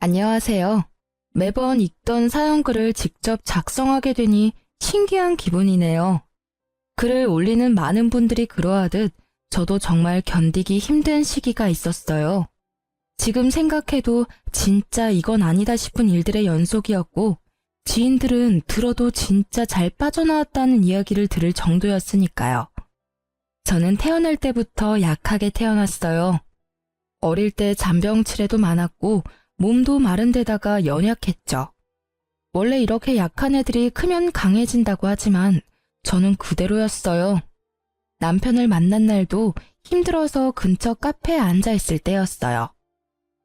안녕하세요. 매번 읽던 사연글을 직접 작성하게 되니 신기한 기분이네요. 글을 올리는 많은 분들이 그러하듯 저도 정말 견디기 힘든 시기가 있었어요. 지금 생각해도 진짜 이건 아니다 싶은 일들의 연속이었고, 지인들은 들어도 진짜 잘 빠져나왔다는 이야기를 들을 정도였으니까요. 저는 태어날 때부터 약하게 태어났어요. 어릴 때 잔병치레도 많았고 몸도 마른 데다가 연약했죠. 원래 이렇게 약한 애들이 크면 강해진다고 하지만 저는 그대로였어요. 남편을 만난 날도 힘들어서 근처 카페에 앉아있을 때였어요.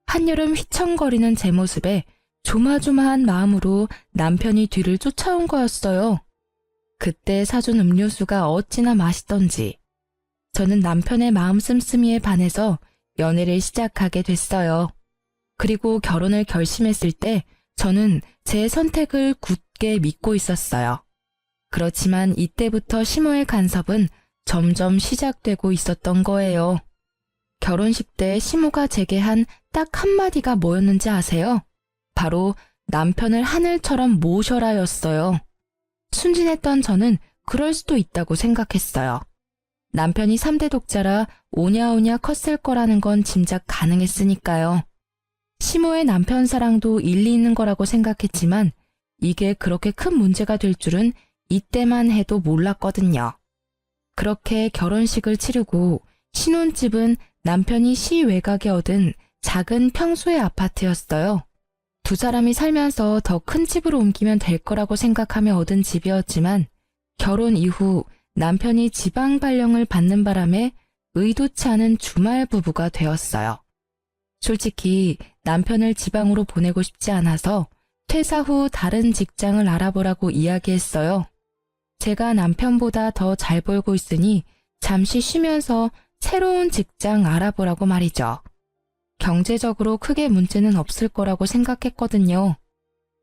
한여름 휘청거리는 제 모습에 조마조마한 마음으로 남편이 뒤를 쫓아온 거였어요. 그때 사준 음료수가 어찌나 맛있던지 저는 남편의 마음 씀씀이에 반해서 연애를 시작하게 됐어요. 그리고 결혼을 결심했을 때 저는 제 선택을 굳게 믿고 있었어요. 그렇지만 이때부터 심호의 간섭은 점점 시작되고 있었던 거예요. 결혼식 때 심호가 제게 한 딱 한마디가 뭐였는지 아세요? 바로 남편을 하늘처럼 모셔라였어요. 순진했던 저는 그럴 수도 있다고 생각했어요. 남편이 3대 독자라 오냐오냐 컸을 거라는 건 짐작 가능했으니까요. 심호의 남편 사랑도 일리 있는 거라고 생각했지만 이게 그렇게 큰 문제가 될 줄은 이때만 해도 몰랐거든요. 그렇게 결혼식을 치르고 신혼집은 남편이 시 외곽에 얻은 작은 평소의 아파트였어요. 두 사람이 살면서 더 큰 집으로 옮기면 될 거라고 생각하며 얻은 집이었지만 결혼 이후 남편이 지방 발령을 받는 바람에 의도치 않은 주말 부부가 되었어요. 솔직히 남편을 지방으로 보내고 싶지 않아서 퇴사 후 다른 직장을 알아보라고 이야기했어요. 제가 남편보다 더 잘 벌고 있으니 잠시 쉬면서 새로운 직장 알아보라고 말이죠. 경제적으로 크게 문제는 없을 거라고 생각했거든요.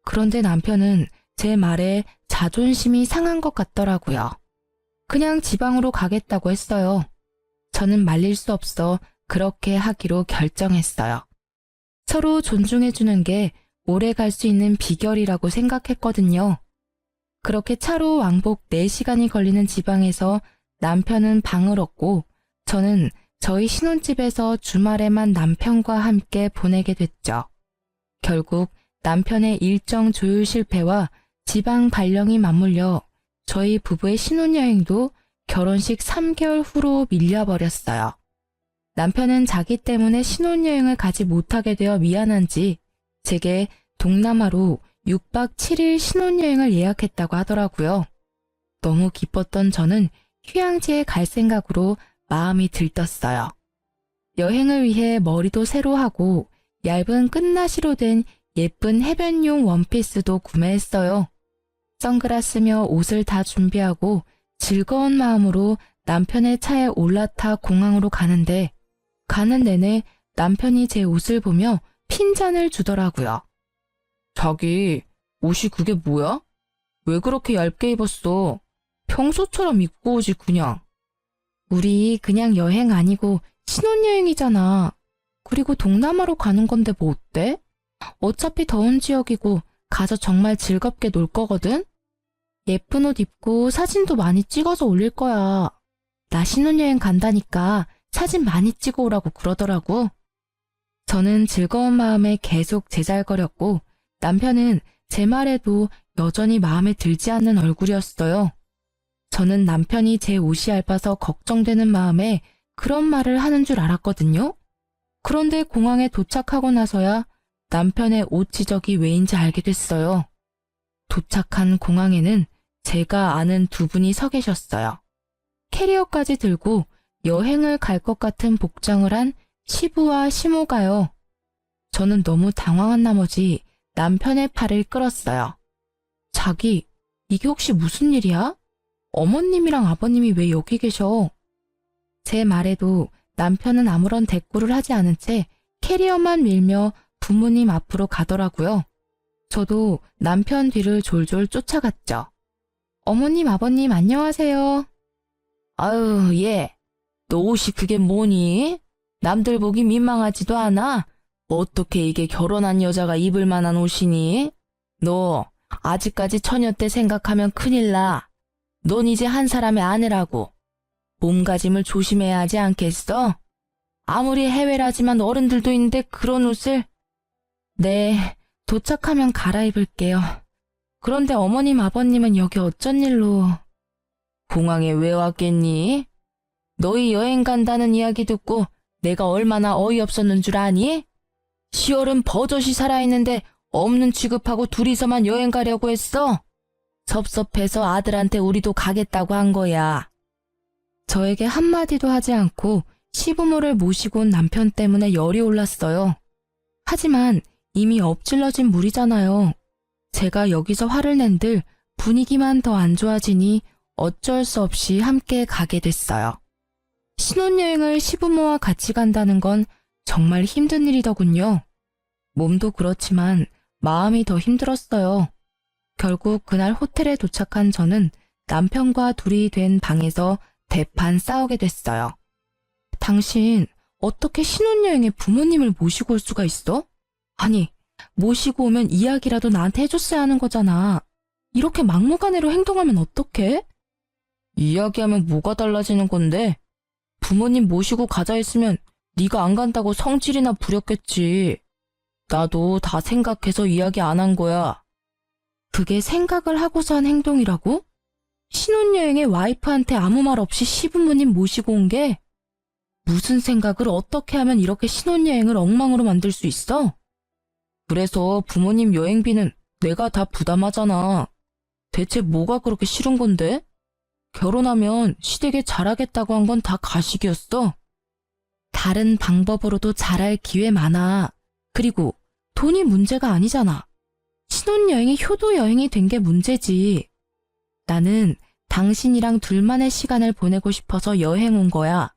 그런데 남편은 제 말에 자존심이 상한 것 같더라고요. 그냥 지방으로 가겠다고 했어요. 저는 말릴 수 없어 그렇게 하기로 결정했어요. 서로 존중해주는 게 오래 갈 수 있는 비결이라고 생각했거든요. 그렇게 차로 왕복 4시간이 걸리는 지방에서 남편은 방을 얻고 저는 저희 신혼집에서 주말에만 남편과 함께 보내게 됐죠. 결국 남편의 일정 조율 실패와 지방 발령이 맞물려 저희 부부의 신혼여행도 결혼식 3개월 후로 밀려버렸어요. 남편은 자기 때문에 신혼여행을 가지 못하게 되어 미안한지 제게 동남아로 6박 7일 신혼여행을 예약했다고 하더라고요. 너무 기뻤던 저는 휴양지에 갈 생각으로 마음이 들떴어요. 여행을 위해 머리도 새로 하고 얇은 끝나시로 된 예쁜 해변용 원피스도 구매했어요. 선글라스며 옷을 다 준비하고 즐거운 마음으로 남편의 차에 올라타 공항으로 가는데 가는 내내 남편이 제 옷을 보며 핀잔을 주더라고요. 자기, 옷이 그게 뭐야? 왜 그렇게 얇게 입었어? 평소처럼 입고 오지 그냥. 우리 그냥 여행 아니고 신혼여행이잖아. 그리고 동남아로 가는 건데 뭐 어때? 어차피 더운 지역이고 가서 정말 즐겁게 놀 거거든? 예쁜 옷 입고 사진도 많이 찍어서 올릴 거야. 나 신혼여행 간다니까 사진 많이 찍어 오라고 그러더라고. 저는 즐거운 마음에 계속 제잘거렸고 남편은 제 말에도 여전히 마음에 들지 않는 얼굴이었어요. 저는 남편이 제 옷이 얇아서 걱정되는 마음에 그런 말을 하는 줄 알았거든요. 그런데 공항에 도착하고 나서야 남편의 옷 지적이 왜인지 알게 됐어요. 도착한 공항에는 제가 아는 두 분이 서 계셨어요. 캐리어까지 들고 여행을 갈 것 같은 복장을 한 시부와 시모가요. 저는 너무 당황한 나머지 남편의 팔을 끌었어요. 자기, 이게 혹시 무슨 일이야? 어머님이랑 아버님이 왜 여기 계셔? 제 말에도 남편은 아무런 대꾸를 하지 않은 채 캐리어만 밀며 부모님 앞으로 가더라고요. 저도 남편 뒤를 졸졸 쫓아갔죠. 어머님, 아버님 안녕하세요. 아유, 얘, 너 옷이 그게 뭐니? 남들 보기 민망하지도 않아? 어떻게 이게 결혼한 여자가 입을 만한 옷이니? 너 아직까지 처녀 때 생각하면 큰일 나. 넌 이제 한 사람의 아내라고. 몸가짐을 조심해야 하지 않겠어? 아무리 해외라지만 어른들도 있는데 그런 옷을. 네, 도착하면 갈아입을게요. 그런데 어머님 아버님은 여기 어쩐 일로? 공항에 왜 왔겠니? 너희 여행 간다는 이야기 듣고 내가 얼마나 어이없었는 줄 아니? 10월은 버젓이 살아있는데 없는 취급하고 둘이서만 여행 가려고 했어? 섭섭해서 아들한테 우리도 가겠다고 한 거야. 저에게 한마디도 하지 않고 시부모를 모시고 온 남편 때문에 열이 올랐어요. 하지만 이미 엎질러진 물이잖아요. 제가 여기서 화를 낸들 분위기만 더 안 좋아지니 어쩔 수 없이 함께 가게 됐어요. 신혼여행을 시부모와 같이 간다는 건 정말 힘든 일이더군요. 몸도 그렇지만 마음이 더 힘들었어요. 결국 그날 호텔에 도착한 저는 남편과 둘이 된 방에서 대판 싸우게 됐어요. 당신 어떻게 신혼여행에 부모님을 모시고 올 수가 있어? 아니, 모시고 오면 이야기라도 나한테 해줬어야 하는 거잖아. 이렇게 막무가내로 행동하면 어떡해? 이야기하면 뭐가 달라지는 건데? 부모님 모시고 가자 했으면 네가 안 간다고 성질이나 부렸겠지. 나도 다 생각해서 이야기 안 한 거야. 그게 생각을 하고서 한 행동이라고? 신혼여행에 와이프한테 아무 말 없이 시부모님 모시고 온 게? 무슨 생각을 어떻게 하면 이렇게 신혼여행을 엉망으로 만들 수 있어? 그래서 부모님 여행비는 내가 다 부담하잖아. 대체 뭐가 그렇게 싫은 건데? 결혼하면 시댁에 잘하겠다고 한 건 다 가식이었어. 다른 방법으로도 잘할 기회 많아. 그리고 돈이 문제가 아니잖아. 신혼여행이 효도여행이 된 게 문제지. 나는 당신이랑 둘만의 시간을 보내고 싶어서 여행 온 거야.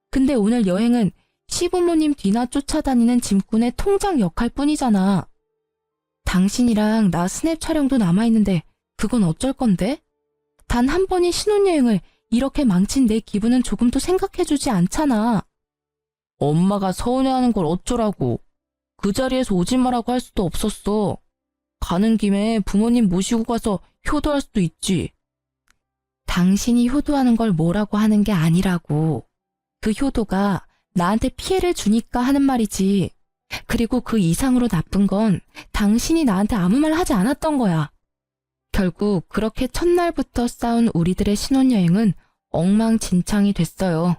근데 오늘 여행은 시부모님 뒤나 쫓아다니는 짐꾼의 통장 역할 뿐이잖아. 당신이랑 나 스냅 촬영도 남아있는데 그건 어쩔 건데? 단 한 번의 신혼여행을 이렇게 망친 내 기분은 조금도 생각해주지 않잖아. 엄마가 서운해하는 걸 어쩌라고. 그 자리에서 오지 마라고 할 수도 없었어. 가는 김에 부모님 모시고 가서 효도할 수도 있지. 당신이 효도하는 걸 뭐라고 하는 게 아니라고. 그 효도가 나한테 피해를 주니까 하는 말이지. 그리고 그 이상으로 나쁜 건 당신이 나한테 아무 말 하지 않았던 거야. 결국 그렇게 첫날부터 싸운 우리들의 신혼여행은 엉망진창이 됐어요.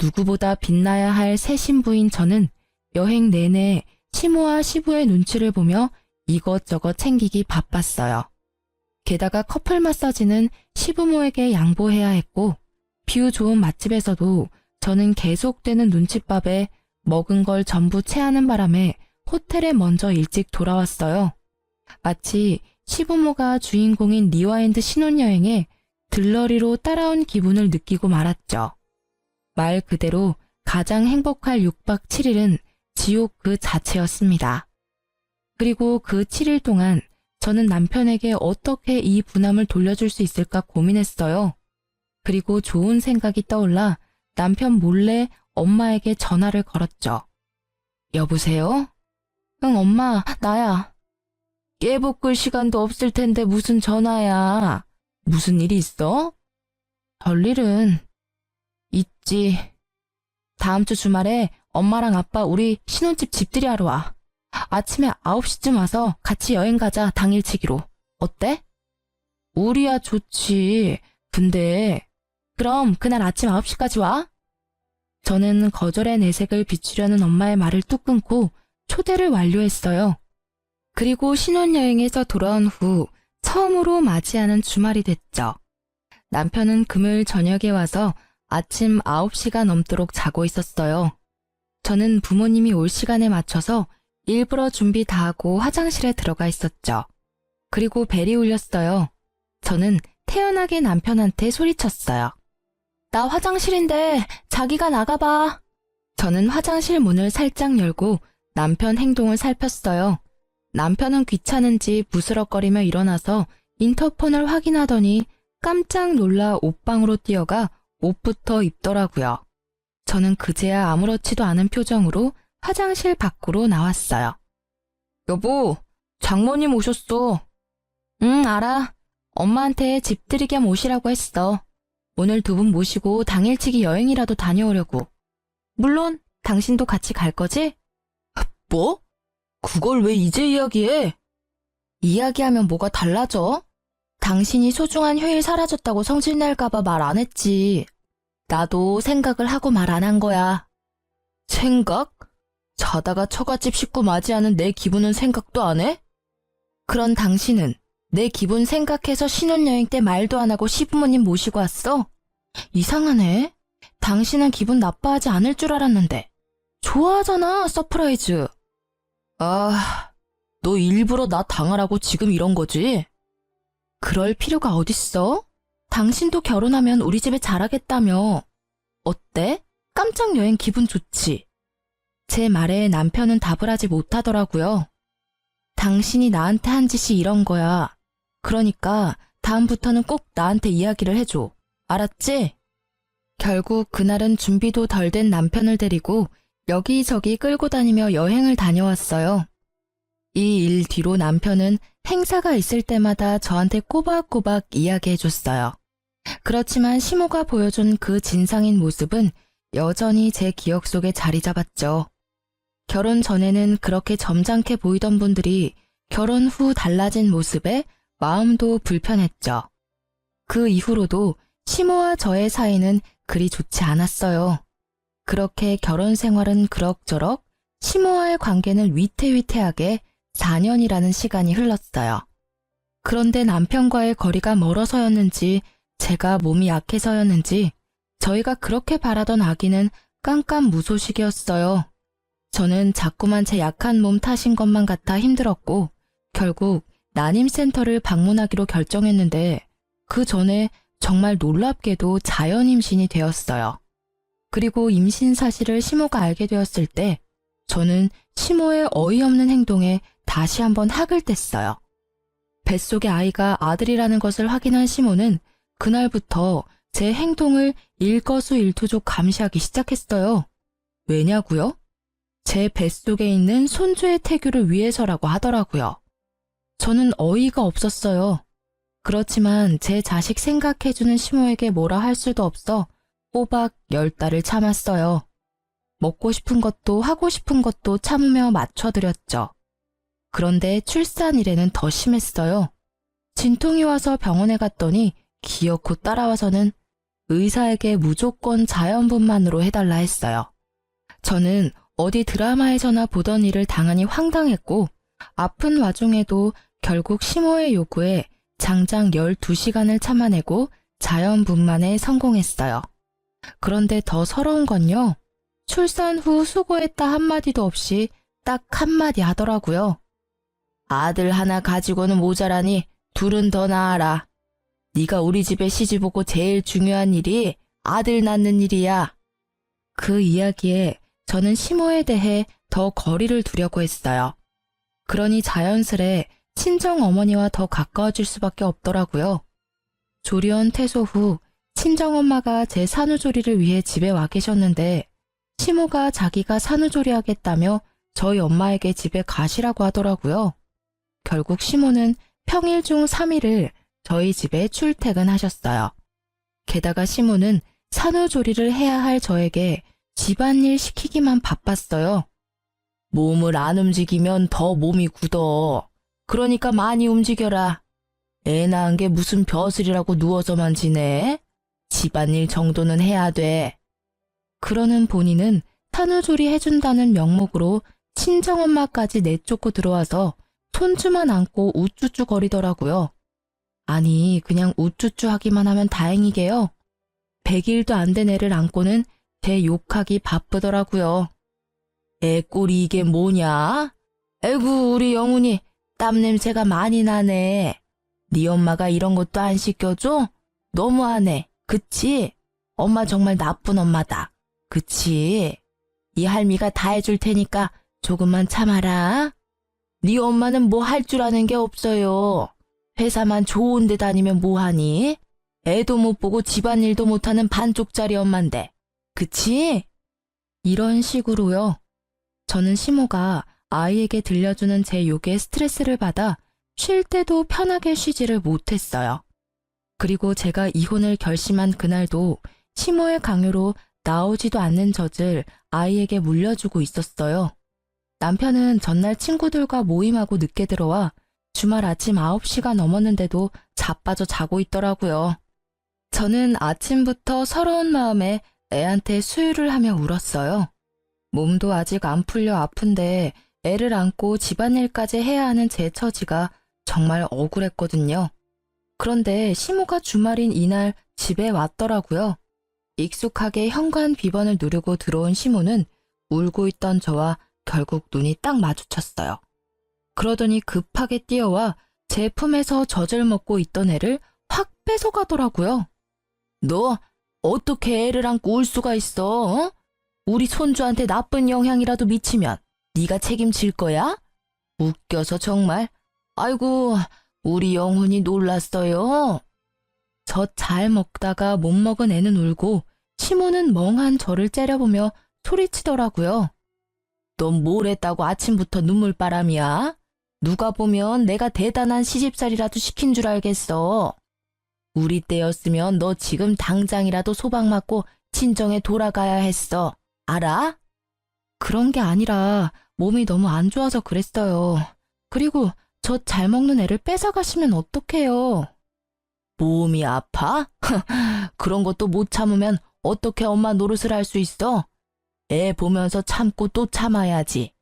누구보다 빛나야 할 새 신부인 저는 여행 내내 시모와 시부의 눈치를 보며 이것저것 챙기기 바빴어요. 게다가 커플 마사지는 시부모에게 양보해야 했고 뷰 좋은 맛집에서도 저는 계속되는 눈칫밥에 먹은 걸 전부 체하는 바람에 호텔에 먼저 일찍 돌아왔어요. 마치 시부모가 주인공인 리와인드 신혼여행에 들러리로 따라온 기분을 느끼고 말았죠. 말 그대로 가장 행복할 6박 7일은 지옥 그 자체였습니다. 그리고 그 7일 동안 저는 남편에게 어떻게 이 부담을 돌려줄 수 있을까 고민했어요. 그리고 좋은 생각이 떠올라 남편 몰래 엄마에게 전화를 걸었죠. 여보세요? 응, 엄마, 나야. 깨볶을 시간도 없을 텐데 무슨 전화야. 무슨 일이 있어? 별일은 있지. 다음 주 주말에 엄마랑 아빠 우리 신혼집 집들이 하러 와. 아침에 9시쯤 와서 같이 여행 가자, 당일치기로. 어때? 우리야 좋지. 근데 그럼 그날 아침 9시까지 와? 저는 거절의 내색을 비추려는 엄마의 말을 뚝 끊고 초대를 완료했어요. 그리고 신혼여행에서 돌아온 후 처음으로 맞이하는 주말이 됐죠. 남편은 금요일 저녁에 와서 아침 9시가 넘도록 자고 있었어요. 저는 부모님이 올 시간에 맞춰서 일부러 준비 다 하고 화장실에 들어가 있었죠. 그리고 벨이 울렸어요. 저는 태연하게 남편한테 소리쳤어요. 나 화장실인데 자기가 나가봐. 저는 화장실 문을 살짝 열고 남편 행동을 살폈어요. 남편은 귀찮은지 부스럭거리며 일어나서 인터폰을 확인하더니 깜짝 놀라 옷방으로 뛰어가 옷부터 입더라고요. 저는 그제야 아무렇지도 않은 표정으로 화장실 밖으로 나왔어요. 여보, 장모님 오셨어. 응, 알아. 엄마한테 집들이 겸 오시라고 했어. 오늘 두 분 모시고 당일치기 여행이라도 다녀오려고. 물론 당신도 같이 갈 거지? 뭐? 그걸 왜 이제 이야기해? 이야기하면 뭐가 달라져? 당신이 소중한 휴일 사라졌다고 성질낼까봐 말 안 했지. 나도 생각을 하고 말 안 한 거야. 생각? 자다가 처갓집 식구 맞이하는 내 기분은 생각도 안 해? 그런 당신은 내 기분 생각해서 신혼여행 때 말도 안 하고 시부모님 모시고 왔어? 이상하네. 당신은 기분 나빠하지 않을 줄 알았는데. 좋아하잖아, 서프라이즈. 아, 너 일부러 나 당하라고 지금 이런 거지? 그럴 필요가 어딨어? 당신도 결혼하면 우리 집에 잘하겠다며. 어때? 깜짝 여행 기분 좋지? 제 말에 남편은 답을 하지 못하더라고요. 당신이 나한테 한 짓이 이런 거야. 그러니까 다음부터는 꼭 나한테 이야기를 해줘. 알았지? 결국 그날은 준비도 덜 된 남편을 데리고 여기저기 끌고 다니며 여행을 다녀왔어요. 이 일 뒤로 남편은 행사가 있을 때마다 저한테 꼬박꼬박 이야기해줬어요. 그렇지만 시모가 보여준 그 진상인 모습은 여전히 제 기억 속에 자리 잡았죠. 결혼 전에는 그렇게 점잖게 보이던 분들이 결혼 후 달라진 모습에 마음도 불편했죠. 그 이후로도 시모와 저의 사이는 그리 좋지 않았어요. 그렇게 결혼 생활은 그럭저럭, 시모와의 관계는 위태위태하게 4년이라는 시간이 흘렀어요. 그런데 남편과의 거리가 멀어서였는지 제가 몸이 약해서였는지 저희가 그렇게 바라던 아기는 깜깜무소식이었어요. 저는 자꾸만 제 약한 몸 탓인 것만 같아 힘들었고 결국 난임센터를 방문하기로 결정했는데 그 전에 정말 놀랍게도 자연 임신이 되었어요. 그리고 임신 사실을 시모가 알게 되었을 때 저는 시모의 어이없는 행동에 다시 한번 학을 뗐어요. 뱃속의 아이가 아들이라는 것을 확인한 시모는 그날부터 제 행동을 일거수일투족 감시하기 시작했어요. 왜냐고요? 제 뱃속에 있는 손주의 태교를 위해서라고 하더라고요. 저는 어이가 없었어요. 그렇지만 제 자식 생각해주는 시모에게 뭐라 할 수도 없어 꼬박 10달을 참았어요. 먹고 싶은 것도 하고 싶은 것도 참으며 맞춰드렸죠. 그런데 출산일에는 더 심했어요. 진통이 와서 병원에 갔더니 기어코 따라와서는 의사에게 무조건 자연분만으로 해달라 했어요. 저는 어디 드라마에서나 보던 일을 당하니 황당했고 아픈 와중에도 결국 시모의 요구에 장장 12시간을 참아내고 자연분만에 성공했어요. 그런데 더 서러운 건요. 출산 후 수고했다 한마디도 없이 딱 한마디 하더라고요. 아들 하나 가지고는 모자라니 둘은 더 낳아라. 네가 우리 집에 시집 오고 제일 중요한 일이 아들 낳는 일이야. 그 이야기에 저는 시모에 대해 더 거리를 두려고 했어요. 그러니 자연스레 친정어머니와 더 가까워질 수밖에 없더라고요. 조리원 퇴소 후 친정엄마가 제 산후조리를 위해 집에 와 계셨는데 시모가 자기가 산후조리 하겠다며 저희 엄마에게 집에 가시라고 하더라고요. 결국 시모는 평일 중 3일을 저희 집에 출퇴근하셨어요. 게다가 시모는 산후조리를 해야 할 저에게 집안일 시키기만 바빴어요. 몸을 안 움직이면 더 몸이 굳어. 그러니까 많이 움직여라. 애 낳은 게 무슨 벼슬이라고 누워서만 지내? 집안일 정도는 해야 돼. 그러는 본인은 산후조리 해준다는 명목으로 친정엄마까지 내쫓고 들어와서 손주만 안고 우쭈쭈 거리더라고요. 아니 그냥 우쭈쭈 하기만 하면 다행이게요. 100일도 안 된 애를 안고는 제 욕하기 바쁘더라고요. 애 꼴이 이게 뭐냐? 에구 우리 영훈이 땀 냄새가 많이 나네. 네 엄마가 이런 것도 안 시켜줘? 너무하네. 그치? 엄마 정말 나쁜 엄마다. 그치? 이 할미가 다 해줄 테니까 조금만 참아라. 네 엄마는 뭐 할 줄 아는 게 없어요. 회사만 좋은 데 다니면 뭐하니? 애도 못 보고 집안일도 못하는 반쪽짜리 엄만데. 그치? 이런 식으로요. 저는 시모가 아이에게 들려주는 제 욕에 스트레스를 받아 쉴 때도 편하게 쉬지를 못했어요. 그리고 제가 이혼을 결심한 그날도 시모의 강요로 나오지도 않는 젖을 아이에게 물려주고 있었어요. 남편은 전날 친구들과 모임하고 늦게 들어와 주말 아침 9시가 넘었는데도 자빠져 자고 있더라고요. 저는 아침부터 서러운 마음에 애한테 수유를 하며 울었어요. 몸도 아직 안 풀려 아픈데 애를 안고 집안일까지 해야 하는 제 처지가 정말 억울했거든요. 그런데 시모가 주말인 이날 집에 왔더라고요. 익숙하게 현관 비번을 누르고 들어온 시모는 울고 있던 저와 결국 눈이 딱 마주쳤어요. 그러더니 급하게 뛰어와 제 품에서 젖을 먹고 있던 애를 확 뺏어가더라고요. 너 어떻게 애를 안고 울 수가 있어? 어? 우리 손주한테 나쁜 영향이라도 미치면 네가 책임질 거야? 웃겨서 정말. 아이고, 우리 영훈이 놀랐어요. 젖 잘 먹다가 못 먹은 애는 울고 시모는 멍한 저를 째려보며 소리치더라고요. 넌 뭘 했다고 아침부터 눈물바람이야? 누가 보면 내가 대단한 시집살이라도 시킨 줄 알겠어. 우리 때였으면 너 지금 당장이라도 소박 맞고 친정에 돌아가야 했어. 알아? 그런 게 아니라 몸이 너무 안 좋아서 그랬어요. 그리고 젖 잘 먹는 애를 뺏어가시면 어떡해요? 몸이 아파? 그런 것도 못 참으면 어떻게 엄마 노릇을 할 수 있어? 애 보면서 참고 또 참아야지.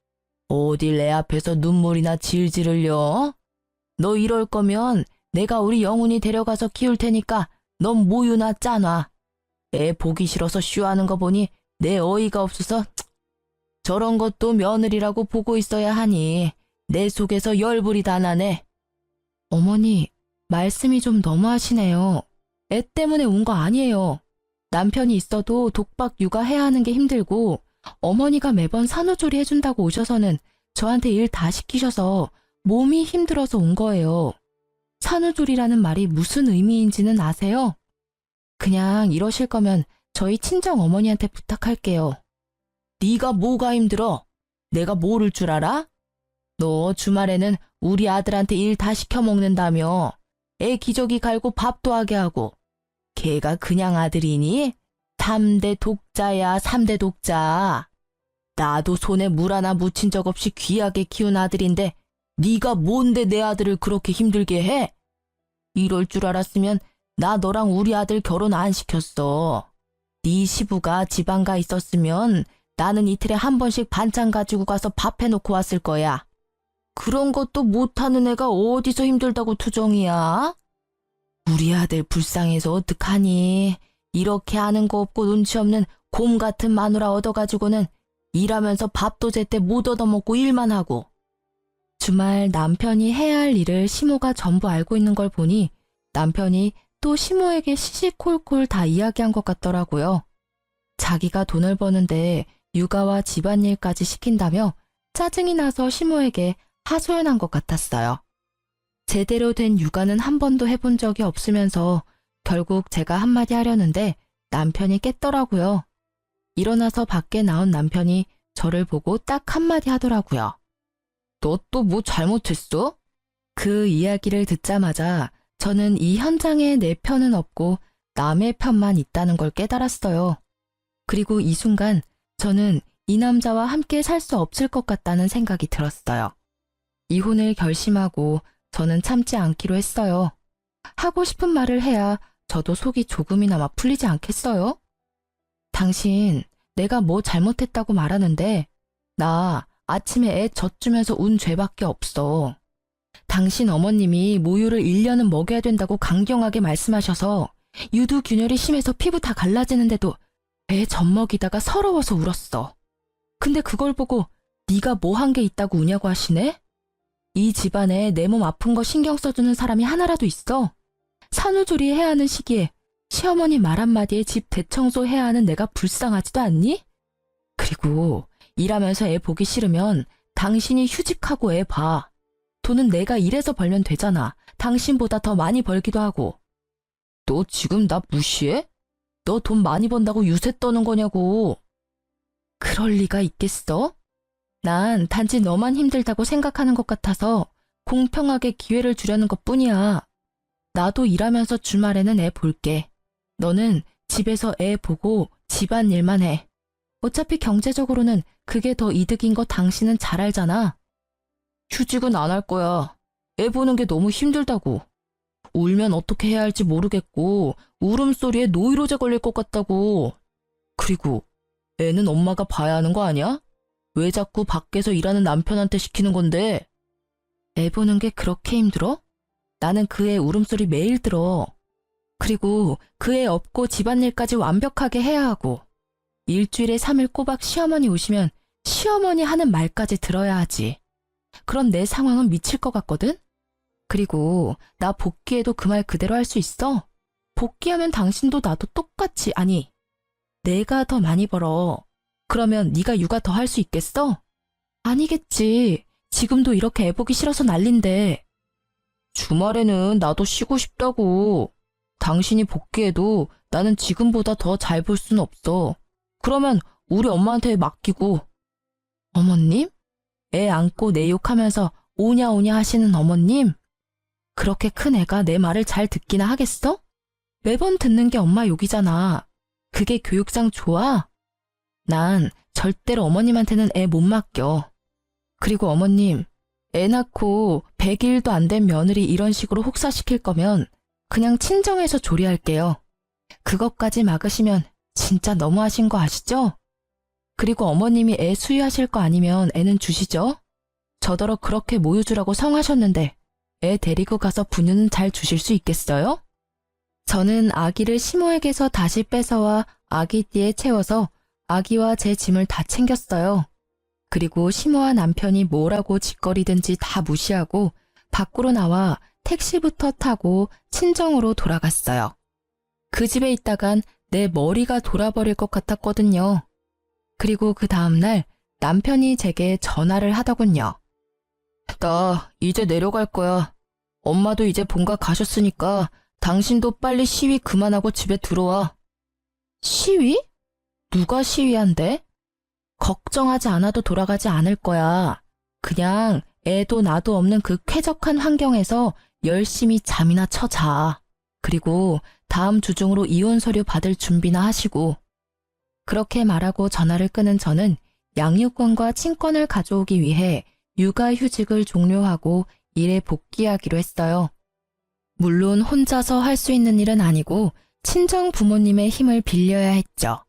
어딜 애 앞에서 눈물이나 질질 흘려? 너 이럴 거면 내가 우리 영훈이 데려가서 키울 테니까 넌 모유나 짜놔. 애 보기 싫어서 쉬하는 거 보니 내 어이가 없어서 저런 것도 며느리라고 보고 있어야 하니 내 속에서 열불이 다 나네. 어머니, 말씀이 좀 너무하시네요. 애 때문에 온 거 아니에요. 남편이 있어도 독박 육아해야 하는 게 힘들고 어머니가 매번 산후조리 해준다고 오셔서는 저한테 일 다 시키셔서 몸이 힘들어서 온 거예요. 산후조리라는 말이 무슨 의미인지는 아세요? 그냥 이러실 거면 저희 친정 어머니한테 부탁할게요. 네가 뭐가 힘들어? 내가 모를 줄 알아? 너 주말에는 우리 아들한테 일 다 시켜 먹는다며. 애 기저귀 갈고 밥도 하게 하고. 걔가 그냥 아들이니? 3대 독자야, 3대 독자. 나도 손에 물 하나 묻힌 적 없이 귀하게 키운 아들인데 네가 뭔데 내 아들을 그렇게 힘들게 해? 이럴 줄 알았으면 나 너랑 우리 아들 결혼 안 시켰어. 네 시부가 지방 가 있었으면 나는 이틀에 한 번씩 반찬 가지고 가서 밥 해놓고 왔을 거야. 그런 것도 못하는 애가 어디서 힘들다고 투정이야? 우리 아들 불쌍해서 어떡하니? 이렇게 아는 거 없고 눈치 없는 곰 같은 마누라 얻어가지고는 일하면서 밥도 제때 못 얻어먹고 일만 하고. 주말 남편이 해야 할 일을 시모가 전부 알고 있는 걸 보니 남편이 또 시모에게 시시콜콜 다 이야기한 것 같더라고요. 자기가 돈을 버는데 육아와 집안일까지 시킨다며 짜증이 나서 시모에게 하소연한 것 같았어요. 제대로 된 육아는 한 번도 해본 적이 없으면서 결국 제가 한마디 하려는데 남편이 깼더라고요. 일어나서 밖에 나온 남편이 저를 보고 딱 한마디 하더라고요. 너 또 뭐 잘못했어? 그 이야기를 듣자마자 저는 이 현장에 내 편은 없고 남의 편만 있다는 걸 깨달았어요. 그리고 이 순간 저는 이 남자와 함께 살 수 없을 것 같다는 생각이 들었어요. 이혼을 결심하고 저는 참지 않기로 했어요. 하고 싶은 말을 해야 저도 속이 조금이나마 풀리지 않겠어요? 당신, 내가 뭐 잘못했다고 말하는데 나 아침에 애 젖주면서 운 죄밖에 없어. 당신 어머님이 모유를 1년은 먹여야 된다고 강경하게 말씀하셔서 유두균열이 심해서 피부 다 갈라지는데도 애 젖 먹이다가 서러워서 울었어. 근데 그걸 보고 네가 뭐 한 게 있다고 우냐고 하시네? 이 집안에 내 몸 아픈 거 신경 써주는 사람이 하나라도 있어? 산후조리 해야 하는 시기에 시어머니 말 한마디에 집 대청소 해야 하는 내가 불쌍하지도 않니? 그리고 일하면서 애 보기 싫으면 당신이 휴직하고 애 봐. 돈은 내가 일해서 벌면 되잖아. 당신보다 더 많이 벌기도 하고. 너 지금 나 무시해? 너 돈 많이 번다고 유세 떠는 거냐고. 그럴 리가 있겠어? 난 단지 너만 힘들다고 생각하는 것 같아서 공평하게 기회를 주려는 것뿐이야. 나도 일하면서 주말에는 애 볼게. 너는 집에서 애 보고 집안일만 해. 어차피 경제적으로는 그게 더 이득인 거 당신은 잘 알잖아. 휴직은 안 할 거야. 애 보는 게 너무 힘들다고. 울면 어떻게 해야 할지 모르겠고 울음소리에 노이로제 걸릴 것 같다고. 그리고 애는 엄마가 봐야 하는 거 아니야? 왜 자꾸 밖에서 일하는 남편한테 시키는 건데? 애 보는 게 그렇게 힘들어? 나는 그 애 울음소리 매일 들어. 그리고 그 애 업고 집안일까지 완벽하게 해야 하고 일주일에 3일 꼬박 시어머니 오시면 시어머니 하는 말까지 들어야 하지. 그럼 내 상황은 미칠 것 같거든? 그리고 나 복귀해도 그 말 그대로 할 수 있어? 복귀하면 당신도 나도 똑같이, 아니, 내가 더 많이 벌어. 그러면 네가 육아 더 할 수 있겠어? 아니겠지. 지금도 이렇게 애 보기 싫어서 난린데. 주말에는 나도 쉬고 싶다고. 당신이 복귀해도 나는 지금보다 더 잘 볼 수는 없어. 그러면 우리 엄마한테 맡기고. 어머님? 애 안고 내 욕하면서 오냐오냐 하시는 어머님? 그렇게 큰 애가 내 말을 잘 듣기나 하겠어? 매번 듣는 게 엄마 욕이잖아. 그게 교육상 좋아? 난 절대로 어머님한테는 애 못 맡겨. 그리고 어머님, 애 낳고 100일도 안 된 며느리 이런 식으로 혹사시킬 거면 그냥 친정에서 조리할게요. 그것까지 막으시면 진짜 너무하신 거 아시죠? 그리고 어머님이 애 수유하실 거 아니면 애는 주시죠? 저더러 그렇게 모유주라고 성하셨는데 애 데리고 가서 분유는 잘 주실 수 있겠어요? 저는 아기를 시모에게서 다시 뺏어와 아기띠에 채워서 아기와 제 짐을 다 챙겼어요. 그리고 시모와 남편이 뭐라고 짓거리든지 다 무시하고 밖으로 나와 택시부터 타고 친정으로 돌아갔어요. 그 집에 있다간 내 머리가 돌아버릴 것 같았거든요. 그리고 그 다음날 남편이 제게 전화를 하더군요. 나 이제 내려갈 거야. 엄마도 이제 본가 가셨으니까 당신도 빨리 시위 그만하고 집에 들어와. 시위? 누가 시위한대? 걱정하지 않아도 돌아가지 않을 거야. 그냥 애도 나도 없는 그 쾌적한 환경에서 열심히 잠이나 쳐 자. 그리고 다음 주 중으로 이혼 서류 받을 준비나 하시고. 그렇게 말하고 전화를 끊은 저는 양육권과 친권을 가져오기 위해 육아휴직을 종료하고 일에 복귀하기로 했어요. 물론 혼자서 할 수 있는 일은 아니고 친정 부모님의 힘을 빌려야 했죠.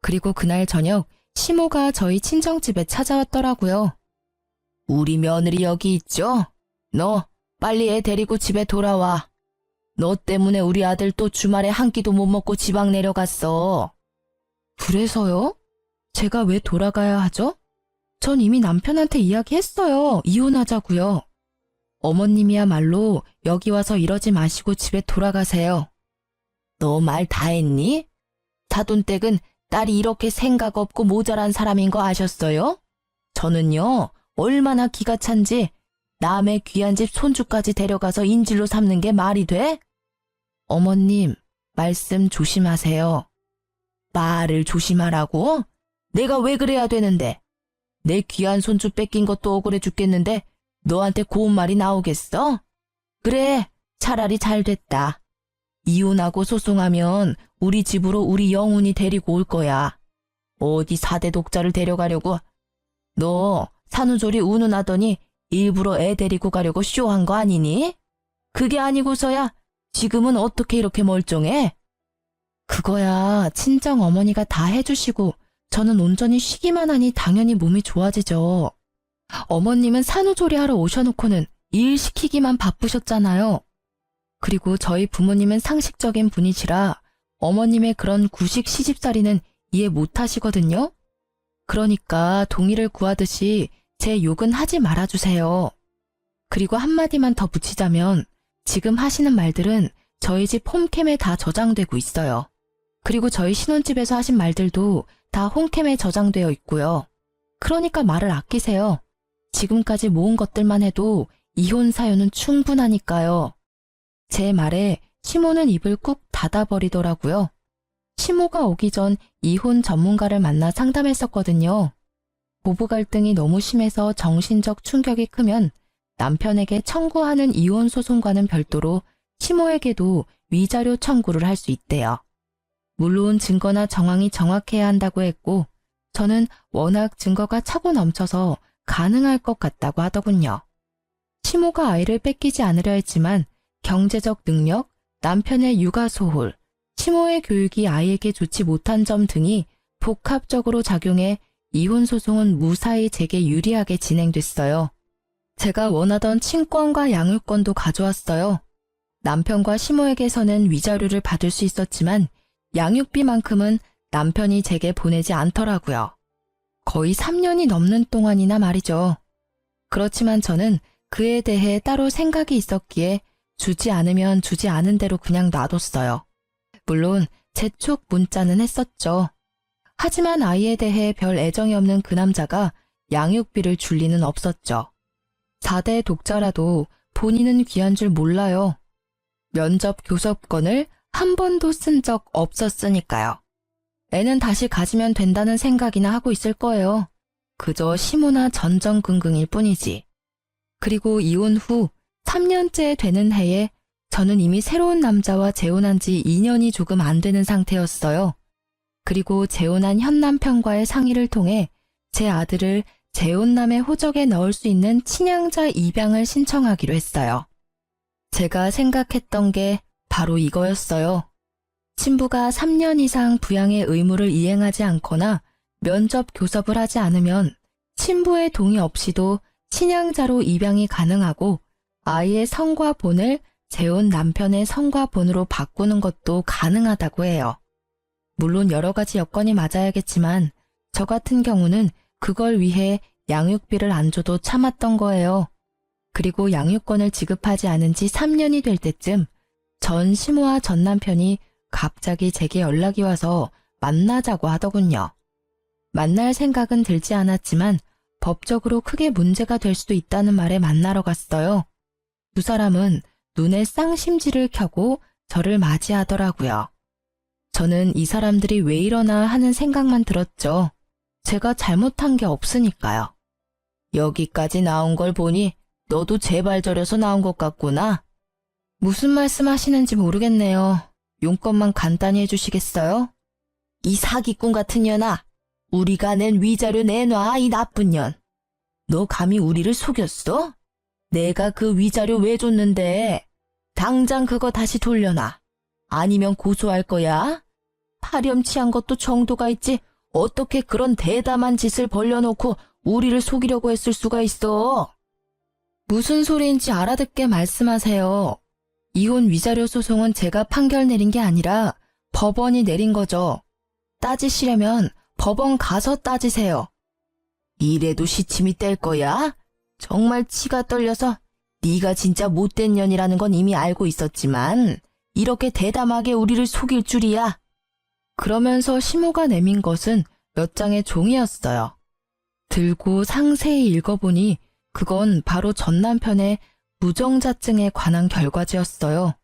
그리고 그날 저녁 시모가 저희 친정집에 찾아왔더라고요. 우리 며느리 여기 있죠? 너 빨리 애 데리고 집에 돌아와. 너 때문에 우리 아들 또 주말에 한 끼도 못 먹고 지방 내려갔어. 그래서요? 제가 왜 돌아가야 하죠? 전 이미 남편한테 이야기했어요. 이혼하자고요. 어머님이야말로 여기 와서 이러지 마시고 집에 돌아가세요. 너 말 다 했니? 사돈댁은 딸이 이렇게 생각 없고 모자란 사람인 거 아셨어요? 저는요, 얼마나 기가 찬지 남의 귀한 집 손주까지 데려가서 인질로 삼는 게 말이 돼? 어머님, 말씀 조심하세요. 말을 조심하라고? 내가 왜 그래야 되는데? 내 귀한 손주 뺏긴 것도 억울해 죽겠는데 너한테 고운 말이 나오겠어? 그래, 차라리 잘 됐다. 이혼하고 소송하면 우리 집으로 우리 영훈이 데리고 올 거야. 어디 4대 독자를 데려가려고? 너 산후조리 운운하더니 일부러 애 데리고 가려고 쇼한 거 아니니? 그게 아니고서야 지금은 어떻게 이렇게 멀쩡해? 그거야 친정 어머니가 다 해주시고 저는 온전히 쉬기만 하니 당연히 몸이 좋아지죠. 어머님은 산후조리 하러 오셔놓고는 일 시키기만 바쁘셨잖아요. 그리고 저희 부모님은 상식적인 분이시라 어머님의 그런 구식 시집살이는 이해 못하시거든요. 그러니까 동의를 구하듯이 제 욕은 하지 말아주세요. 그리고 한마디만 더 붙이자면 지금 하시는 말들은 저희 집 홈캠에 다 저장되고 있어요. 그리고 저희 신혼집에서 하신 말들도 다 홈캠에 저장되어 있고요. 그러니까 말을 아끼세요. 지금까지 모은 것들만 해도 이혼 사유는 충분하니까요. 제 말에 시모는 입을 꾹 닫아버리더라고요. 시모가 오기 전 이혼 전문가를 만나 상담했었거든요. 부부 갈등이 너무 심해서 정신적 충격이 크면 남편에게 청구하는 이혼 소송과는 별도로 시모에게도 위자료 청구를 할 수 있대요. 물론 증거나 정황이 정확해야 한다고 했고 저는 워낙 증거가 차고 넘쳐서 가능할 것 같다고 하더군요. 시모가 아이를 뺏기지 않으려 했지만 경제적 능력, 남편의 육아 소홀, 시모의 교육이 아이에게 좋지 못한 점 등이 복합적으로 작용해 이혼 소송은 무사히 제게 유리하게 진행됐어요. 제가 원하던 친권과 양육권도 가져왔어요. 남편과 시모에게서는 위자료를 받을 수 있었지만 양육비만큼은 남편이 제게 보내지 않더라고요. 거의 3년이 넘는 동안이나 말이죠. 그렇지만 저는 그에 대해 따로 생각이 있었기에 주지 않으면 주지 않은 대로 그냥 놔뒀어요. 물론 재촉 문자는 했었죠. 하지만 아이에 대해 별 애정이 없는 그 남자가 양육비를 줄 리는 없었죠. 4대 독자라도 본인은 귀한 줄 몰라요. 면접 교섭권을 한 번도 쓴 적 없었으니까요. 애는 다시 가지면 된다는 생각이나 하고 있을 거예요. 그저 시모나 전전긍긍일 뿐이지. 그리고 이혼 후 3년째 되는 해에 저는 이미 새로운 남자와 재혼한 지 2년이 조금 안 되는 상태였어요. 그리고 재혼한 현 남편과의 상의를 통해 제 아들을 재혼남의 호적에 넣을 수 있는 친양자 입양을 신청하기로 했어요. 제가 생각했던 게 바로 이거였어요. 신부가 3년 이상 부양의 의무를 이행하지 않거나 면접 교섭을 하지 않으면 신부의 동의 없이도 친양자로 입양이 가능하고 아이의 성과 본을 재혼 남편의 성과 본으로 바꾸는 것도 가능하다고 해요. 물론 여러 가지 여건이 맞아야겠지만 저 같은 경우는 그걸 위해 양육비를 안 줘도 참았던 거예요. 그리고 양육권을 지급하지 않은 지 3년이 될 때쯤 전 시모와 전 남편이 갑자기 제게 연락이 와서 만나자고 하더군요. 만날 생각은 들지 않았지만 법적으로 크게 문제가 될 수도 있다는 말에 만나러 갔어요. 두 사람은 눈에 쌍심지를 켜고 저를 맞이하더라고요. 저는 이 사람들이 왜 이러나 하는 생각만 들었죠. 제가 잘못한 게 없으니까요. 여기까지 나온 걸 보니 너도 제발 저려서 나온 것 같구나. 무슨 말씀 하시는지 모르겠네요. 용건만 간단히 해주시겠어요? 이 사기꾼 같은 년아, 우리가 낸 위자료 내놔, 이 나쁜 년. 너 감히 우리를 속였어? 내가 그 위자료 왜 줬는데? 당장 그거 다시 돌려놔. 아니면 고소할 거야? 파렴치한 것도 정도가 있지 어떻게 그런 대담한 짓을 벌려놓고 우리를 속이려고 했을 수가 있어? 무슨 소리인지 알아듣게 말씀하세요. 이혼 위자료 소송은 제가 판결 내린 게 아니라 법원이 내린 거죠. 따지시려면 법원 가서 따지세요. 이래도 시침이 뗄 거야? 정말 치가 떨려서 네가 진짜 못된 년이라는 건 이미 알고 있었지만 이렇게 대담하게 우리를 속일 줄이야. 그러면서 시모가 내민 것은 몇 장의 종이였어요. 들고 상세히 읽어보니 그건 바로 전 남편의 무정자증에 관한 결과지였어요.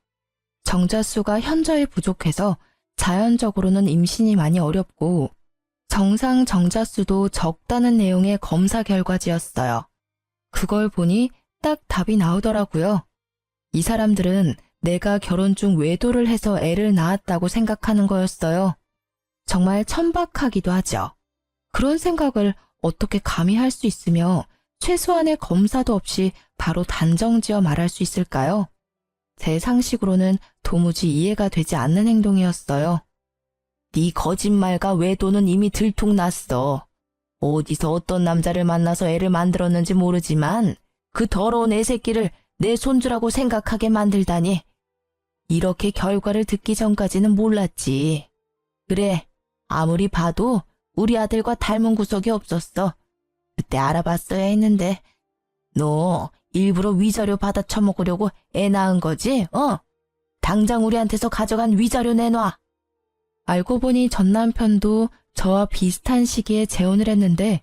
정자수가 현저히 부족해서 자연적으로는 임신이 많이 어렵고 정상 정자수도 적다는 내용의 검사 결과지였어요. 그걸 보니 딱 답이 나오더라고요. 이 사람들은 내가 결혼 중 외도를 해서 애를 낳았다고 생각하는 거였어요. 정말 천박하기도 하죠. 그런 생각을 어떻게 감히 할 수 있으며 최소한의 검사도 없이 바로 단정지어 말할 수 있을까요? 제 상식으로는 도무지 이해가 되지 않는 행동이었어요. 네 거짓말과 외도는 이미 들통났어. 어디서 어떤 남자를 만나서 애를 만들었는지 모르지만 그 더러운 애새끼를 내 손주라고 생각하게 만들다니. 이렇게 결과를 듣기 전까지는 몰랐지. 그래, 아무리 봐도 우리 아들과 닮은 구석이 없었어. 그때 알아봤어야 했는데. 너 일부러 위자료 받아 처먹으려고 애 낳은 거지? 당장 우리한테서 가져간 위자료 내놔. 알고 보니 전 남편도 저와 비슷한 시기에 재혼을 했는데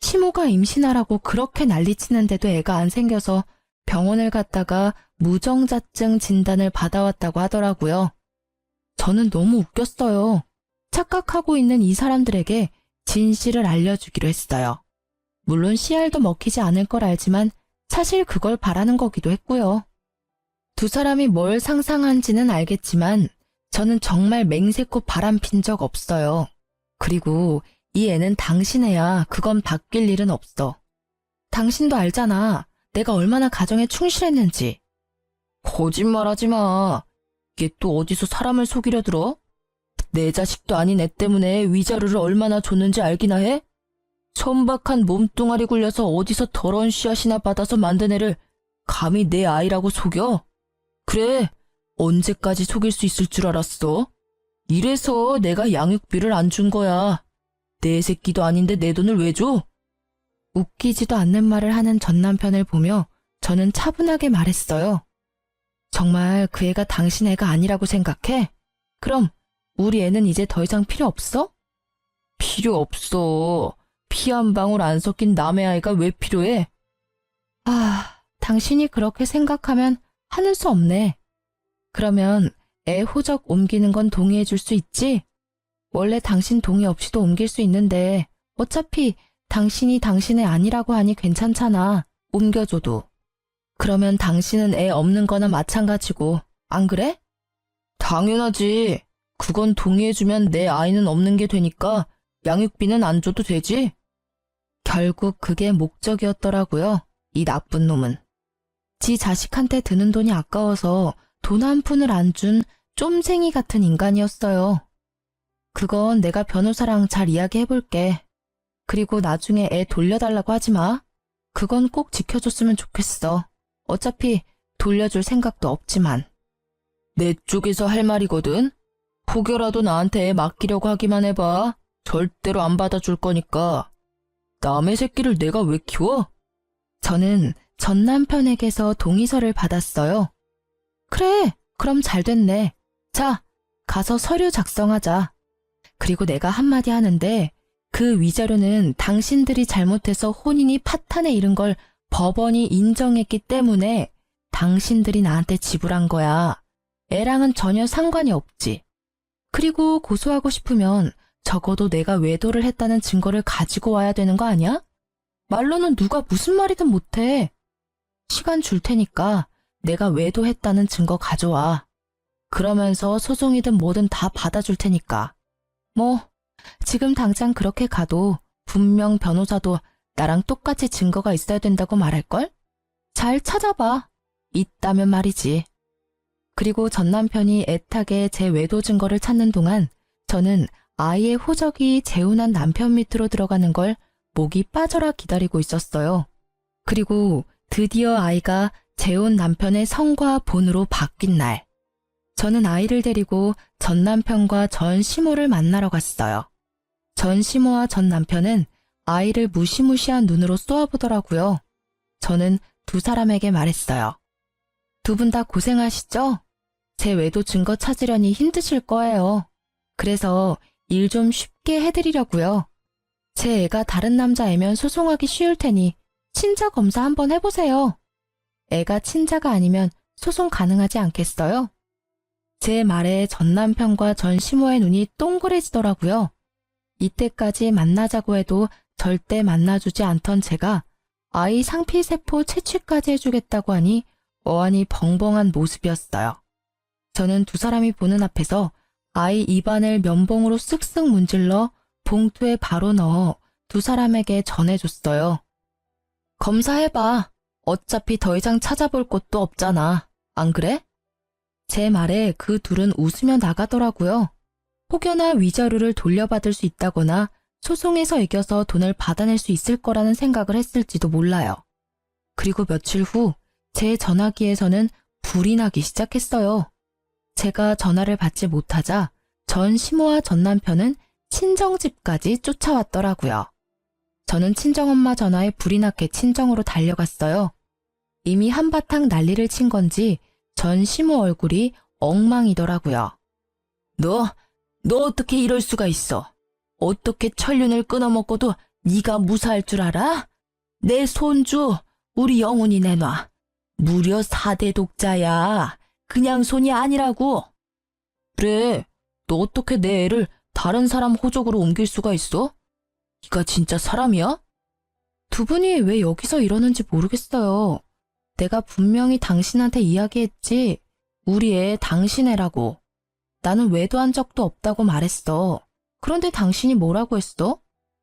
시모가 임신하라고 그렇게 난리치는데도 애가 안 생겨서 병원을 갔다가 무정자증 진단을 받아왔다고 하더라고요. 저는 너무 웃겼어요. 착각하고 있는 이 사람들에게 진실을 알려주기로 했어요. 물론 씨알도 먹히지 않을 걸 알지만 사실 그걸 바라는 거기도 했고요. 두 사람이 뭘 상상한지는 알겠지만 저는 정말 맹세코 바람핀 적 없어요. 그리고 이 애는 당신 애야. 그건 바뀔 일은 없어. 당신도 알잖아. 내가 얼마나 가정에 충실했는지. 거짓말하지 마. 얘 또 어디서 사람을 속이려 들어? 내 자식도 아닌 애 때문에 위자료를 얼마나 줬는지 알기나 해? 천박한 몸뚱아리 굴려서 어디서 더러운 씨앗이나 받아서 만든 애를 감히 내 아이라고 속여? 그래, 언제까지 속일 수 있을 줄 알았어? 이래서 내가 양육비를 안 준 거야. 내 새끼도 아닌데 내 돈을 왜 줘? 웃기지도 않는 말을 하는 전 남편을 보며 저는 차분하게 말했어요. 정말 그 애가 당신 애가 아니라고 생각해? 그럼 우리 애는 이제 더 이상 필요 없어? 필요 없어. 피 한 방울 안 섞인 남의 아이가 왜 필요해? 아, 당신이 그렇게 생각하면 하는 수 없네. 그러면 애 호적 옮기는 건 동의해 줄 수 있지? 원래 당신 동의 없이도 옮길 수 있는데 어차피 당신이 당신의 아니라고 하니 괜찮잖아. 옮겨줘도. 그러면 당신은 애 없는 거나 마찬가지고, 안 그래? 당연하지. 그건 동의해주면 내 아이는 없는 게 되니까 양육비는 안 줘도 되지? 결국 그게 목적이었더라고요. 이 나쁜 놈은. 지 자식한테 드는 돈이 아까워서 돈 한 푼을 안 준 쫌생이 같은 인간이었어요. 그건 내가 변호사랑 잘 이야기해볼게. 그리고 나중에 애 돌려달라고 하지 마. 그건 꼭 지켜줬으면 좋겠어. 어차피 돌려줄 생각도 없지만. 내 쪽에서 할 말이거든. 혹여라도 나한테 애 맡기려고 하기만 해봐. 절대로 안 받아줄 거니까. 남의 새끼를 내가 왜 키워? 저는 전 남편에게서 동의서를 받았어요. 그래, 그럼 잘 됐네. 자, 가서 서류 작성하자. 그리고 내가 한마디 하는데 그 위자료는 당신들이 잘못해서 혼인이 파탄에 이른 걸 법원이 인정했기 때문에 당신들이 나한테 지불한 거야. 애랑은 전혀 상관이 없지. 그리고 고소하고 싶으면 적어도 내가 외도를 했다는 증거를 가지고 와야 되는 거 아니야? 말로는 누가 무슨 말이든 못해. 시간 줄 테니까 내가 외도했다는 증거 가져와. 그러면서 소송이든 뭐든 다 받아줄 테니까. 뭐 지금 당장 그렇게 가도 분명 변호사도 나랑 똑같이 증거가 있어야 된다고 말할걸? 잘 찾아봐. 있다면 말이지. 그리고 전 남편이 애타게 제 외도 증거를 찾는 동안 저는 아이의 호적이 재혼한 남편 밑으로 들어가는 걸 목이 빠져라 기다리고 있었어요. 그리고 드디어 아이가 재혼 남편의 성과 본으로 바뀐 날. 저는 아이를 데리고 전 남편과 전 시모를 만나러 갔어요. 전 시모와 전 남편은 아이를 무시무시한 눈으로 쏘아보더라고요. 저는 두 사람에게 말했어요. 두 분 다 고생하시죠? 제 외도 증거 찾으려니 힘드실 거예요. 그래서 일 좀 쉽게 해드리려고요. 제 애가 다른 남자애면 소송하기 쉬울 테니 친자 검사 한번 해보세요. 애가 친자가 아니면 소송 가능하지 않겠어요? 제 말에 전 남편과 전 시모의 눈이 동그래지더라고요. 이때까지 만나자고 해도 절대 만나주지 않던 제가 아이 상피세포 채취까지 해주겠다고 하니 어안이 벙벙한 모습이었어요. 저는 두 사람이 보는 앞에서 아이 입안을 면봉으로 쓱쓱 문질러 봉투에 바로 넣어 두 사람에게 전해줬어요. 검사해봐. 어차피 더 이상 찾아볼 곳도 없잖아. 안 그래? 제 말에 그 둘은 웃으며 나가더라고요. 혹여나 위자료를 돌려받을 수 있다거나 소송에서 이겨서 돈을 받아낼 수 있을 거라는 생각을 했을지도 몰라요. 그리고 며칠 후 제 전화기에서는 불이 나기 시작했어요. 제가 전화를 받지 못하자 전 시모와 전 남편은 친정집까지 쫓아왔더라고요. 저는 친정엄마 전화에 불이 났게 친정으로 달려갔어요. 이미 한바탕 난리를 친 건지 전 시모 얼굴이 엉망이더라고요. 너 어떻게 이럴 수가 있어? 어떻게 천륜을 끊어먹고도 네가 무사할 줄 알아? 내 손주 우리 영훈이 내놔. 무려 4대 독자야. 그냥 손이 아니라고. 그래, 너 어떻게 내 애를 다른 사람 호적으로 옮길 수가 있어? 네가 진짜 사람이야? 두 분이 왜 여기서 이러는지 모르겠어요. 내가 분명히 당신한테 이야기했지. 우리 애 당신 애라고. 나는 외도한 적도 없다고 말했어. 그런데 당신이 뭐라고 했어?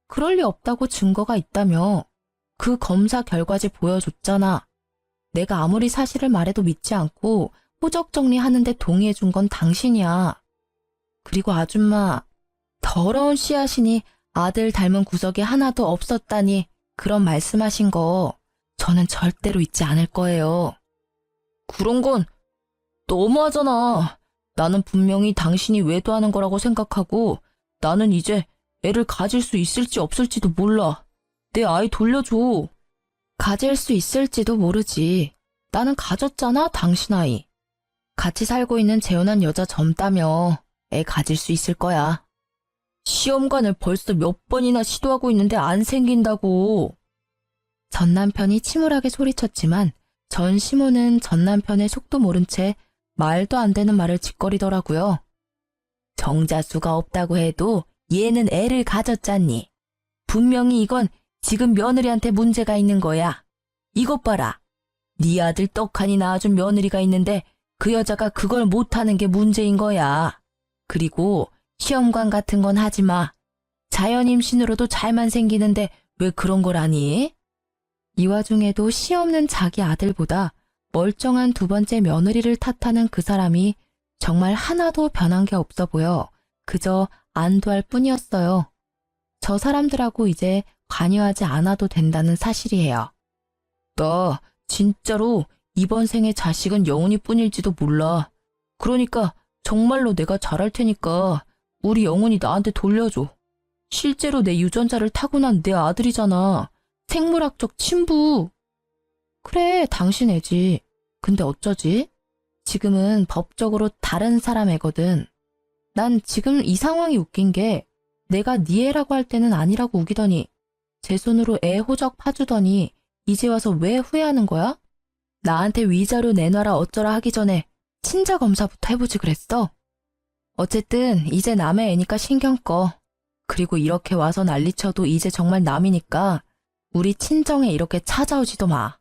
그럴 리 없다고 증거가 있다며. 그 검사 결과지 보여줬잖아. 내가 아무리 사실을 말해도 믿지 않고 호적 정리하는데 동의해준 건 당신이야. 그리고 아줌마, 더러운 씨앗이니 아들 닮은 구석이 하나도 없었다니 그런 말씀하신 거 저는 절대로 잊지 않을 거예요. 그런 건 너무하잖아. 나는 분명히 당신이 외도하는 거라고 생각하고 나는 이제 애를 가질 수 있을지 없을지도 몰라. 내 아이 돌려줘. 가질 수 있을지도 모르지. 나는 가졌잖아, 당신 아이. 같이 살고 있는 재혼한 여자 젊다며 애 가질 수 있을 거야. 시험관을 벌써 몇 번이나 시도하고 있는데 안 생긴다고. 전 남편이 침울하게 소리쳤지만 전 시모는 전 남편의 속도 모른 채 말도 안 되는 말을 짓거리더라고요. 정자수가 없다고 해도 얘는 애를 가졌잖니. 분명히 이건 지금 며느리한테 문제가 있는 거야. 이것 봐라. 네 아들 떡하니 낳아준 며느리가 있는데 그 여자가 그걸 못하는 게 문제인 거야. 그리고 시험관 같은 건 하지 마. 자연 임신으로도 잘만 생기는데 왜 그런 걸 하니? 이 와중에도 시 없는 자기 아들보다 멀쩡한 두 번째 며느리를 탓하는 그 사람이 정말 하나도 변한 게 없어 보여 그저 안도할 뿐이었어요. 저 사람들하고 이제 관여하지 않아도 된다는 사실이에요. 나 진짜로 이번 생에 자식은 영훈이 뿐일지도 몰라. 그러니까 정말로 내가 잘할 테니까 우리 영훈이 나한테 돌려줘. 실제로 내 유전자를 타고난 내 아들이잖아. 생물학적 친부. 그래, 당신 애지. 근데 어쩌지? 지금은 법적으로 다른 사람 애거든. 난 지금 이 상황이 웃긴 게 내가 네 애라고 할 때는 아니라고 우기더니 제 손으로 애 호적 파주더니 이제 와서 왜 후회하는 거야? 나한테 위자료 내놔라 어쩌라 하기 전에 친자 검사부터 해보지 그랬어? 어쨌든 이제 남의 애니까 신경 꺼. 그리고 이렇게 와서 난리쳐도 이제 정말 남이니까 우리 친정에 이렇게 찾아오지도 마.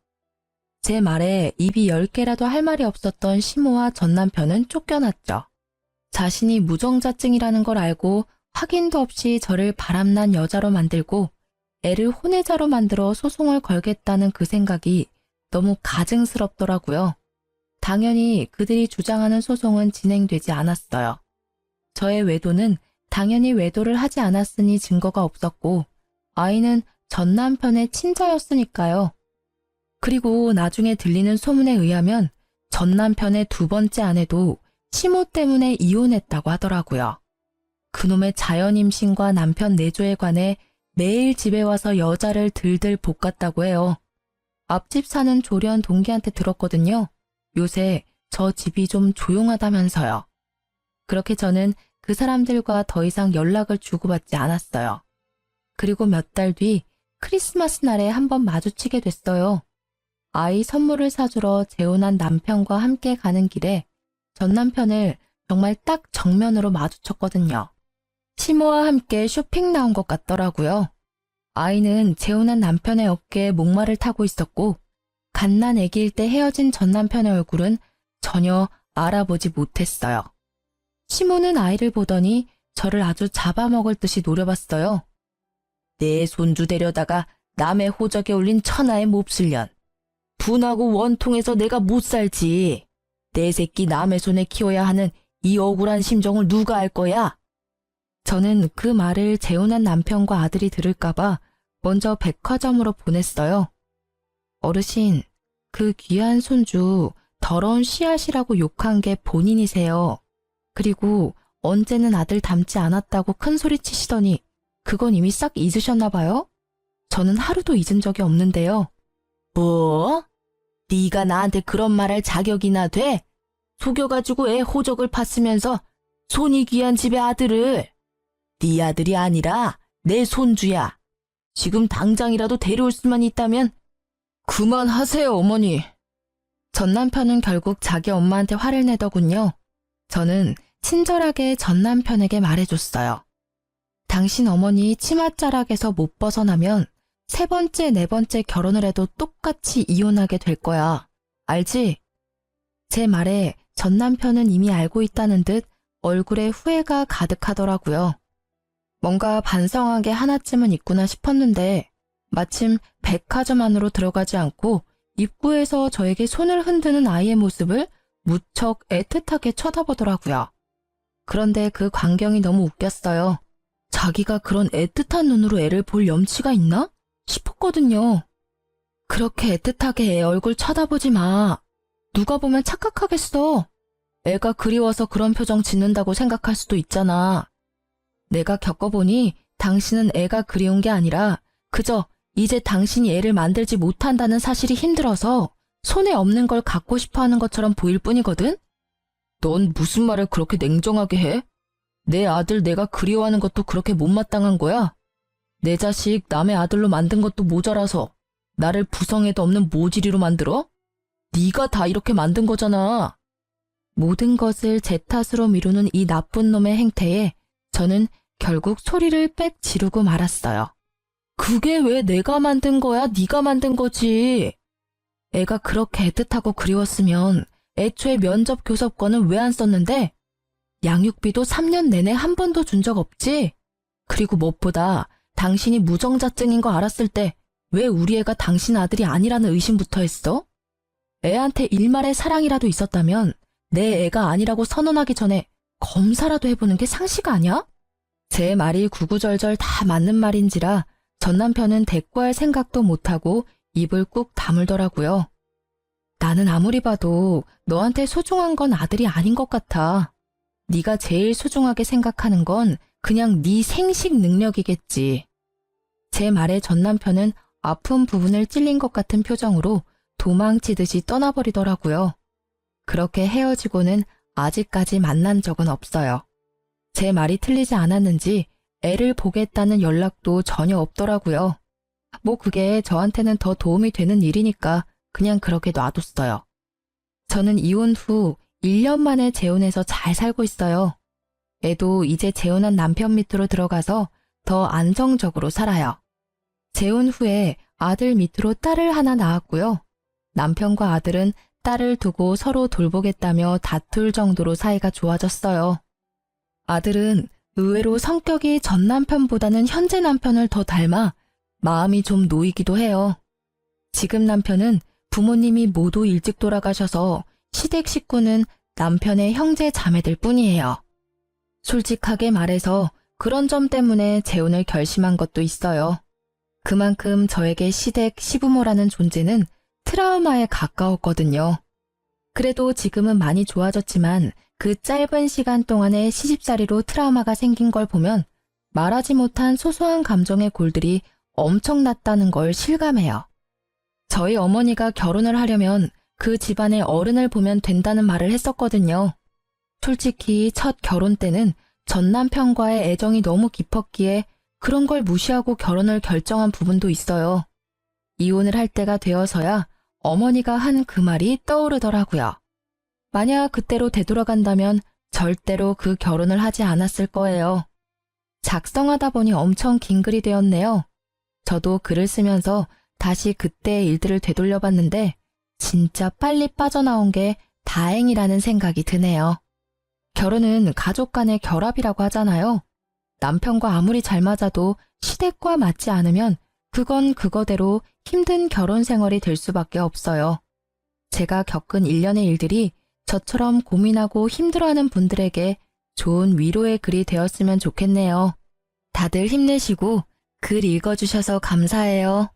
제 말에 입이 10개라도 할 말이 없었던 시모와 전 남편은 쫓겨났죠. 자신이 무정자증이라는 걸 알고 확인도 없이 저를 바람난 여자로 만들고 애를 혼외자로 만들어 소송을 걸겠다는 그 생각이 너무 가증스럽더라고요. 당연히 그들이 주장하는 소송은 진행되지 않았어요. 저의 외도는 당연히 외도를 하지 않았으니 증거가 없었고 아이는 전 남편의 친자였으니까요. 그리고 나중에 들리는 소문에 의하면 전 남편의 두 번째 아내도 시모 때문에 이혼했다고 하더라고요. 그놈의 자연 임신과 남편 내조에 관해 매일 집에 와서 여자를 들들 볶았다고 해요. 앞집 사는 조련 동기한테 들었거든요. 요새 저 집이 좀 조용하다면서요. 그렇게 저는 그 사람들과 더 이상 연락을 주고받지 않았어요. 그리고 몇 달 뒤 크리스마스 날에 한번 마주치게 됐어요. 아이 선물을 사주러 재혼한 남편과 함께 가는 길에 전 남편을 정말 딱 정면으로 마주쳤거든요. 시모와 함께 쇼핑 나온 것 같더라고요. 아이는 재혼한 남편의 어깨에 목마를 타고 있었고 갓난 아기일 때 헤어진 전 남편의 얼굴은 전혀 알아보지 못했어요. 시모는 아이를 보더니 저를 아주 잡아먹을 듯이 노려봤어요. 내 손주 데려다가 남의 호적에 올린 천하의 몹쓸년. 분하고 원통해서 내가 못 살지. 내 새끼 남의 손에 키워야 하는 이 억울한 심정을 누가 알 거야? 저는 그 말을 재혼한 남편과 아들이 들을까봐 먼저 백화점으로 보냈어요. 어르신, 그 귀한 손주 더러운 씨앗이라고 욕한 게 본인이세요. 그리고 언제는 아들 닮지 않았다고 큰소리 치시더니 그건 이미 싹 잊으셨나 봐요? 저는 하루도 잊은 적이 없는데요. 뭐? 네가 나한테 그런 말 할 자격이나 돼? 속여가지고 애 호적을 팠으면서 손이 귀한 집의 아들을. 네 아들이 아니라 내 손주야. 지금 당장이라도 데려올 수만 있다면 그만하세요, 어머니. 전 남편은 결국 자기 엄마한테 화를 내더군요. 저는 친절하게 전 남편에게 말해줬어요. 당신 어머니 치맛자락에서 못 벗어나면 세 번째, 네 번째 결혼을 해도 똑같이 이혼하게 될 거야. 알지? 제 말에 전 남편은 이미 알고 있다는 듯 얼굴에 후회가 가득하더라고요. 뭔가 반성한 게 하나쯤은 있구나 싶었는데 마침 백화점 안으로 들어가지 않고 입구에서 저에게 손을 흔드는 아이의 모습을 무척 애틋하게 쳐다보더라고요. 그런데 그 광경이 너무 웃겼어요. 자기가 그런 애틋한 눈으로 애를 볼 염치가 있나? 싶었거든요. 그렇게 애틋하게 애 얼굴 쳐다보지 마. 누가 보면 착각하겠어. 애가 그리워서 그런 표정 짓는다고 생각할 수도 있잖아. 내가 겪어보니 당신은 애가 그리운 게 아니라 그저 이제 당신이 애를 만들지 못한다는 사실이 힘들어서 손에 없는 걸 갖고 싶어 하는 것처럼 보일 뿐이거든? 넌 무슨 말을 그렇게 냉정하게 해? 내 아들 내가 그리워하는 것도 그렇게 못마땅한 거야? 내 자식 남의 아들로 만든 것도 모자라서 나를 부성애도 없는 모지리로 만들어? 네가 다 이렇게 만든 거잖아. 모든 것을 제 탓으로 미루는 이 나쁜 놈의 행태에 저는 결국 소리를 빽 지르고 말았어요. 그게 왜 내가 만든 거야? 네가 만든 거지. 애가 그렇게 애틋하고 그리웠으면 애초에 면접 교섭권은 왜 안 썼는데? 양육비도 3년 내내 한 번도 준 적 없지? 그리고 무엇보다 당신이 무정자증인 거 알았을 때 왜 우리 애가 당신 아들이 아니라는 의심부터 했어? 애한테 일말의 사랑이라도 있었다면 내 애가 아니라고 선언하기 전에 검사라도 해보는 게 상식 아니야? 제 말이 구구절절 다 맞는 말인지라 전 남편은 대꾸할 생각도 못하고 입을 꾹 다물더라고요. 나는 아무리 봐도 너한테 소중한 건 아들이 아닌 것 같아. 네가 제일 소중하게 생각하는 건 그냥 네 생식 능력이겠지. 제 말에 전 남편은 아픈 부분을 찔린 것 같은 표정으로 도망치듯이 떠나버리더라고요. 그렇게 헤어지고는 아직까지 만난 적은 없어요. 제 말이 틀리지 않았는지 애를 보겠다는 연락도 전혀 없더라고요. 뭐 그게 저한테는 더 도움이 되는 일이니까 그냥 그렇게 놔뒀어요. 저는 이혼 후 1년 만에 재혼해서 잘 살고 있어요. 애도 이제 재혼한 남편 밑으로 들어가서 더 안정적으로 살아요. 재혼 후에 아들 밑으로 딸을 하나 낳았고요. 남편과 아들은 딸을 두고 서로 돌보겠다며 다툴 정도로 사이가 좋아졌어요. 아들은 의외로 성격이 전 남편보다는 현재 남편을 더 닮아 마음이 좀 놓이기도 해요. 지금 남편은 부모님이 모두 일찍 돌아가셔서 시댁 식구는 남편의 형제 자매들 뿐이에요. 솔직하게 말해서 그런 점 때문에 재혼을 결심한 것도 있어요. 그만큼 저에게 시댁 시부모라는 존재는 트라우마에 가까웠거든요. 그래도 지금은 많이 좋아졌지만 그 짧은 시간 동안에 시집살이로 트라우마가 생긴 걸 보면 말하지 못한 소소한 감정의 골들이 엄청났다는 걸 실감해요. 저희 어머니가 결혼을 하려면 그 집안의 어른을 보면 된다는 말을 했었거든요. 솔직히 첫 결혼 때는 전 남편과의 애정이 너무 깊었기에 그런 걸 무시하고 결혼을 결정한 부분도 있어요. 이혼을 할 때가 되어서야 어머니가 한 그 말이 떠오르더라고요. 만약 그때로 되돌아간다면 절대로 그 결혼을 하지 않았을 거예요. 작성하다 보니 엄청 긴 글이 되었네요. 저도 글을 쓰면서 다시 그때의 일들을 되돌려봤는데 진짜 빨리 빠져나온 게 다행이라는 생각이 드네요. 결혼은 가족 간의 결합이라고 하잖아요. 남편과 아무리 잘 맞아도 시댁과 맞지 않으면 그건 그거대로 힘든 결혼 생활이 될 수밖에 없어요. 제가 겪은 일련의 일들이 저처럼 고민하고 힘들어하는 분들에게 좋은 위로의 글이 되었으면 좋겠네요. 다들 힘내시고 글 읽어주셔서 감사해요.